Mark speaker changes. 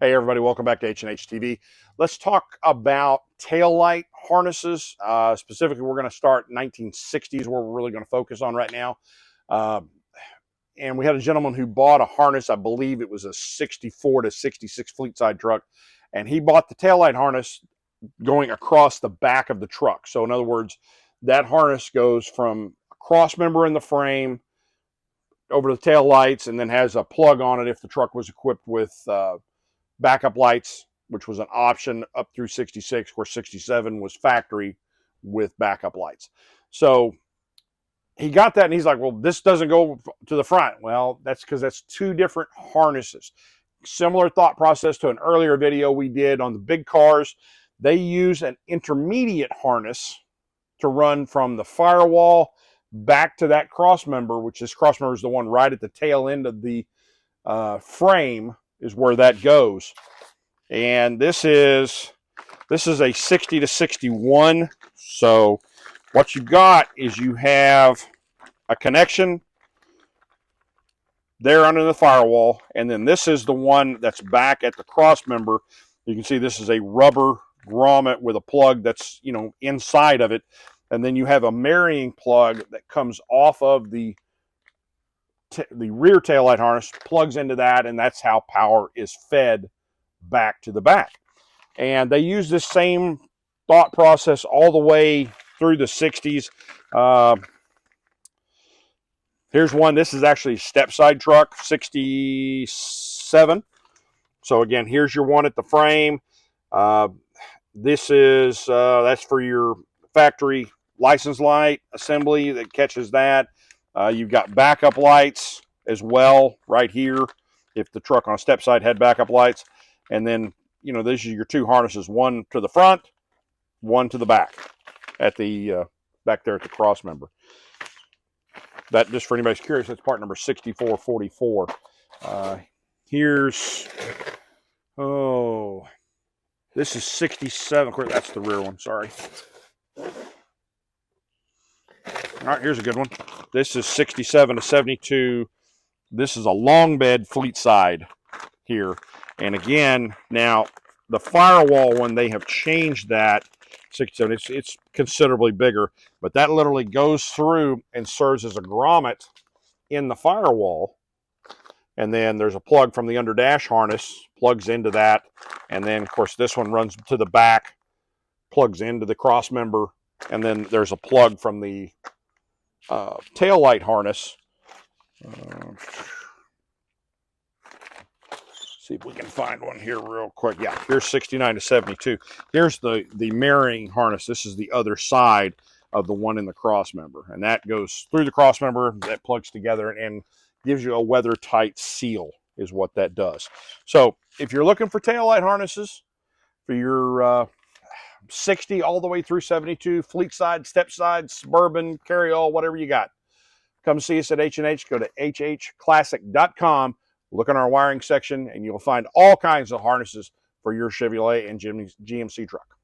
Speaker 1: Hey everybody, welcome back to H&H TV. Let's talk about taillight harnesses. Specifically, we're going to start 1960s, where we're really going to focus on right now. And we had a gentleman who bought a harness. I believe it was a 64 to 66 fleet side truck. And he bought the taillight harness going across the back of the truck. So in other words, that harness goes from a cross member in the frame over to the tail lights, and then has a plug on it if the truck was equipped with backup lights, which was an option up through 66, where 67 was factory with backup lights. So he got that and he's like, well, this doesn't go to the front. Well, that's because that's two different harnesses. Similar thought process to an earlier video we did on the big cars. They use an intermediate harness to run from the firewall back to that cross member, which this cross member is the one right at the tail end of the frame, is where that goes. And this is a 60 to 61. So what you got is you have a connection there under the firewall, and then this is the one that's back at the cross member. You can see this is a rubber grommet with a plug that's, you know, inside of it, and then you have a marrying plug that comes off of the rear taillight harness, plugs into that, and that's how power is fed back to the back. And they use this same thought process all the way through the 60s. Here's one. This is actually a step side truck, 67. So again, here's your one at the frame. This is that's for your factory license light assembly that catches that. You've got backup lights as well right here if the truck on a step side had backup lights. And then, you know, these are your two harnesses, one to the front, one to the back at the back there at the cross member. That, just for anybody's curious, that's part number 6444. Here's, this is 67. Of course, that's the rear one, sorry. All right, here's a good one. This is 67 to 72. This is a long bed fleet side here. And again, now the firewall one, they have changed that. 67, it's considerably bigger, but that literally goes through and serves as a grommet in the firewall. And then there's a plug from the under dash harness, plugs into that. And then, of course, this one runs to the back, plugs into the cross member. And then there's a plug from the tail light harness. See if we can find one here real quick. Yeah, here's 69 to 72. Here's the marrying harness. This is the other side of the one in the cross member. And that goes through the cross member, that plugs together and gives you a weather tight seal is what that does. So if you're looking for taillight harnesses for your 60 all the way through 72, fleet side, step side, suburban, carryall, whatever you got, come see us at H&H. Go to hhclassic.com. Look in our wiring section, and you'll find all kinds of harnesses for your Chevrolet and GMC truck.